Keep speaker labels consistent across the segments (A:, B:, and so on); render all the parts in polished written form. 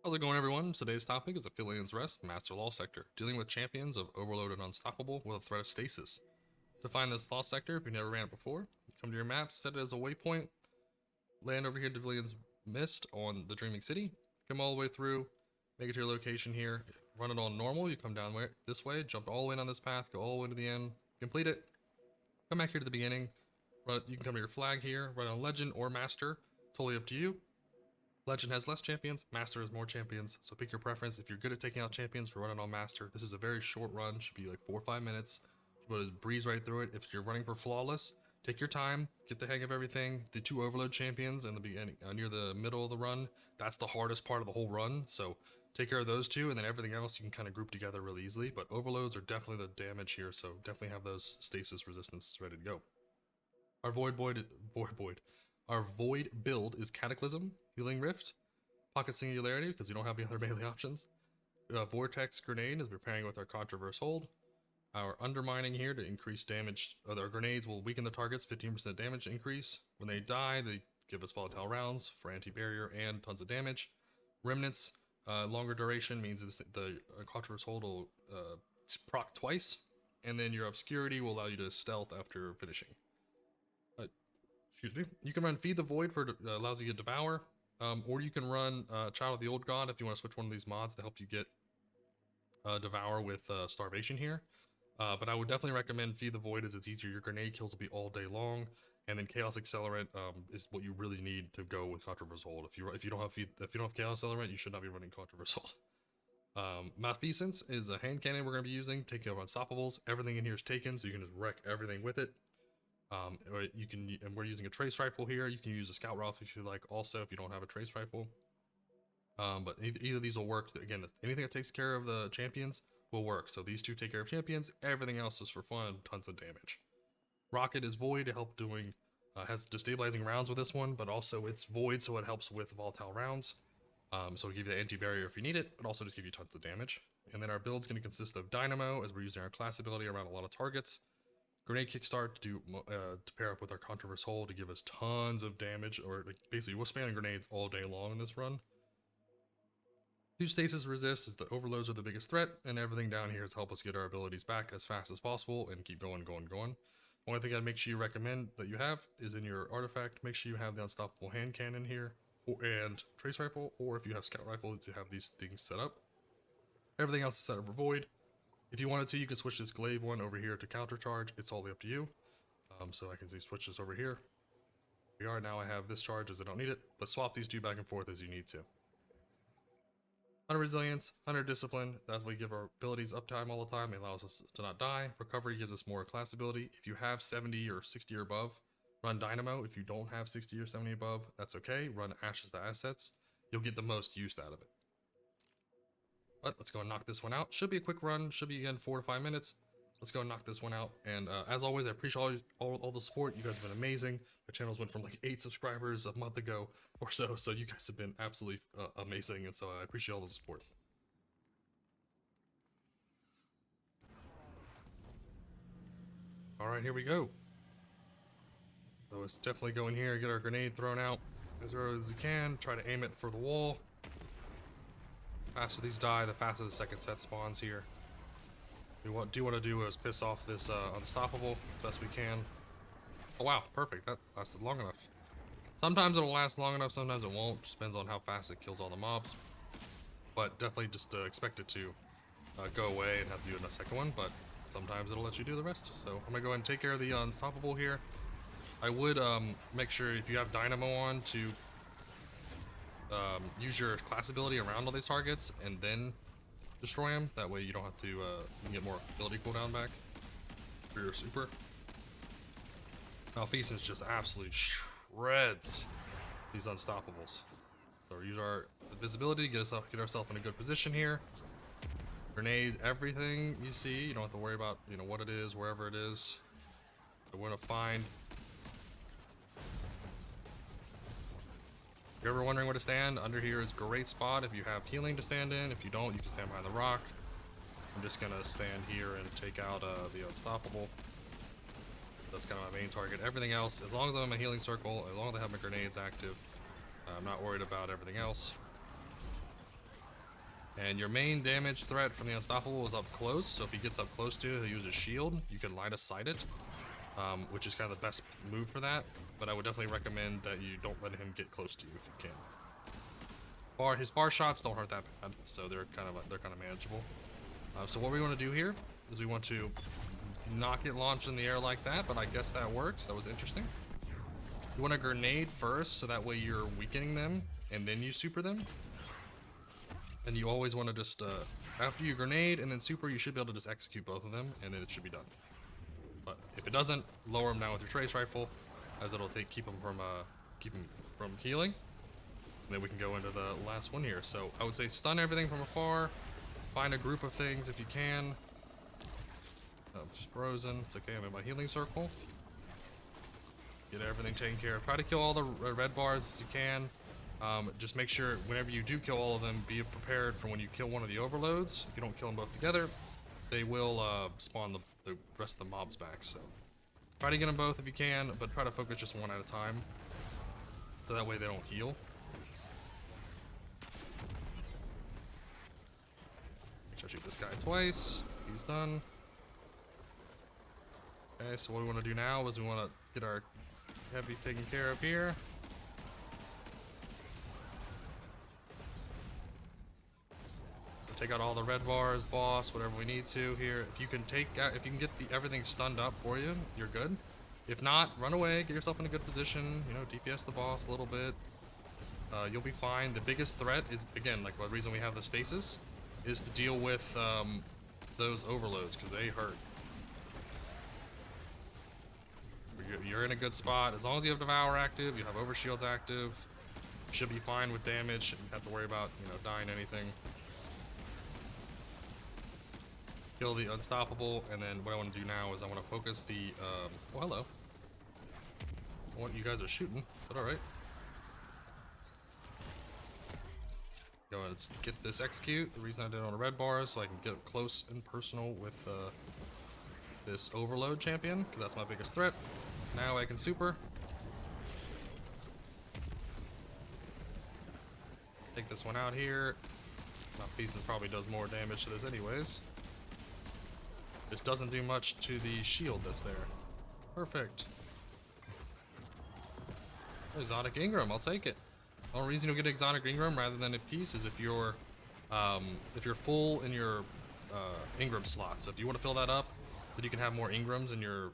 A: How's it going, everyone? Today's topic is Aphelions Rest, Master Law Sector, dealing with champions of Overload and Unstoppable with a threat of stasis. To find this Law Sector, if you never ran it before, you come to your map, set it as a waypoint, land over here to Aphelions Mist on the Dreaming City, come all the way through, make it to your location here, run it on normal, you come down this way, jump all the way down this path, go all the way to the end, complete it, come back here to the beginning, you can come to your flag here, run on Legend or Master, totally up to you. Legend has less champions, Master has more champions, so pick your preference. If you're good at taking out champions, we're running on Master. This is a very short run, should be like 4 or 5 minutes. You want to breeze right through it. If you're running for Flawless, take your time, get the hang of everything. The 2 Overload champions in the beginning, near the middle of the run, that's the hardest part of the whole run, so take care of those 2, and then everything else you can kind of group together really easily, but Overloads are definitely the damage here, so definitely have those stasis resistances ready to go. Our Our Void build is Cataclysm, Healing Rift, Pocket Singularity because we don't have any other melee options. Vortex Grenade is repairing with our Contraverse hold. Our Undermining here to increase damage. Our grenades will weaken the targets, 15% damage increase. When they die, they give us volatile rounds for anti-barrier and tons of damage. Remnants, longer duration means the Contraverse hold will proc twice. And then your Obscurity will allow you to stealth after finishing. Excuse me. You can run Feed the Void for allows you to devour, or you can run Child of the Old God if you want to switch one of these mods to help you get devour with starvation here. But I would definitely recommend Feed the Void as it's easier. Your grenade kills will be all day long, and then Chaos Accelerant is what you really need to go with Contraverse Hold. If you don't have Chaos Accelerant, you should not be running Contraverse Hold. Malfeasance is a hand cannon we're going to be using. Take care of Unstoppables. Everything in here is taken, so you can just wreck everything with it. And we're using a trace rifle here. You can use a scout rifle if you like also if you don't have a trace rifle. But either of these will work. Again, anything that takes care of the champions will work. So these 2 take care of champions. Everything else is for fun and tons of damage. Rocket is void to help doing, has destabilizing rounds with this one, but also it's void so it helps with volatile rounds. So it'll give you the anti-barrier if you need it, but also just give you tons of damage. And then our build's going to consist of Dynamo as we're using our class ability around a lot of targets. Grenade Kickstart to pair up with our Contraverse Hold to give us tons of damage, or like, basically we're spamming grenades all day long in this run. 2 Stasis Resist is the Overloads are the biggest threat, and everything down here is to help us get our abilities back as fast as possible and keep going. Only thing I'd make sure you recommend that you have is in your artifact, make sure you have the Unstoppable Hand Cannon here, and Trace Rifle, or if you have Scout Rifle to have these things set up. Everything else is set up for Void. If you wanted to, you can switch this Glaive one over here to countercharge. It's all up to you. So I can switch this over here. Now I have this charge as I don't need it, but swap these 2 back and forth as you need to. 100 Resilience, 100 Discipline, that's why we give our abilities uptime all the time. It allows us to not die. Recovery gives us more class ability. If you have 70 or 60 or above, run Dynamo. If you don't have 60 or 70 above, that's okay. Run Ashes to Assets. You'll get the most use out of it. But let's go and knock this one out. Should be a quick run. Should be, again, 4 to 5 minutes. Let's go and knock this one out. And as always, I appreciate all the support. You guys have been amazing. My channels went from like 8 subscribers a month ago or so. So you guys have been absolutely amazing. And so I appreciate all the support. All right, here we go. So let's definitely go in here, get our grenade thrown out as early as we can. Try to aim it for the wall. The faster these die, the faster the second set spawns here. What do want to do is piss off this Unstoppable as best we can. Oh wow, perfect. That lasted long enough. Sometimes it'll last long enough, sometimes it won't. Just depends on how fast it kills all the mobs. But definitely just expect it to go away and have to do a second one, but sometimes it'll let you do the rest. So I'm going to go ahead and take care of the Unstoppable here. I would make sure if you have Dynamo on to use your class ability around all these targets and then destroy them. That way you don't have to, you can get more ability cooldown back for your super. Malfeasance just absolutely shreds these Unstoppables. So we use our visibility, get ourselves in a good position here. Grenade everything you see. You don't have to worry about, you know, what it is, wherever it is. So we're gonna find. If you're ever wondering where to stand, under here is a great spot if you have healing to stand in. If you don't, you can stand behind the rock. I'm just gonna stand here and take out the Unstoppable. That's kind of my main target. Everything else, as long as I'm in a healing circle, as long as I have my grenades active, I'm not worried about everything else. And your main damage threat from the Unstoppable is up close, so if he gets up close to you, he'll use his shield. You can line of sight it, which is kind of the best move for that. But I would definitely recommend that you don't let him get close to you if you can. His far shots don't hurt that bad, so they're kind of manageable. So what we want to do here is we want to not get launched in the air like that, but I guess that works. That was interesting. You want to grenade first, so that way you're weakening them, and then you super them. And you always want to just, after you grenade and then super, you should be able to just execute both of them, and then it should be done. But if it doesn't, lower them down with your trace rifle, as it'll keep them from healing. And then we can go into the last one here. So I would say stun everything from afar, find a group of things if you can. Oh, just frozen. It's okay. I'm in my healing circle. Get everything taken care of. Try to kill all the red bars as you can. Just make sure whenever you do kill all of them, be prepared for when you kill one of the overloads. If you don't kill them both together, they will spawn the rest of the mobs back. So try to get them both if you can, but try to focus just one at a time, so that way they don't heal. Make sure I shoot this guy twice. He's done. Okay, so what we want to do now is we want to get our heavy taken care of here. Take out all the red bars, boss, whatever we need to here. If you can get everything stunned up for you, you're good. If not, run away, get yourself in a good position, you know, DPS the boss a little bit. You'll be fine. The biggest threat is, again, like the reason we have the stasis, is to deal with those overloads, because they hurt. You're in a good spot. As long as you have Devour active, you have Overshields active, you should be fine with damage. You don't have to worry about, you know, dying anything. Kill the Unstoppable, and then what I want to do now is I want to focus the, oh, hello. What you guys are shooting, but alright. Go ahead and get this execute. The reason I did it on a red bar is so I can get up close and personal with this Overload champion, because that's my biggest threat. Now I can super. Take this one out here. Malfeasance probably does more damage to this anyways. This doesn't do much to the shield that's there. Perfect. Exotic Ingram, I'll take it. The only reason you'll get Exotic Ingram rather than a piece is if you're full in your Ingram slots. So if you want to fill that up, then you can have more Ingrams in your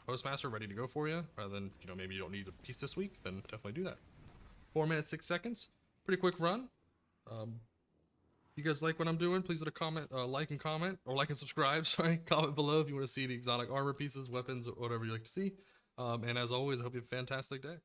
A: Postmaster ready to go for you, rather than, you know, maybe you don't need a piece this week, then definitely do that. 4 minutes, 6 seconds. Pretty quick run. You guys like what I'm doing? Please leave a comment, like and comment, or like and subscribe, sorry. Comment below if you want to see the exotic armor pieces, weapons, or whatever you like to see. And as always, I hope you have a fantastic day.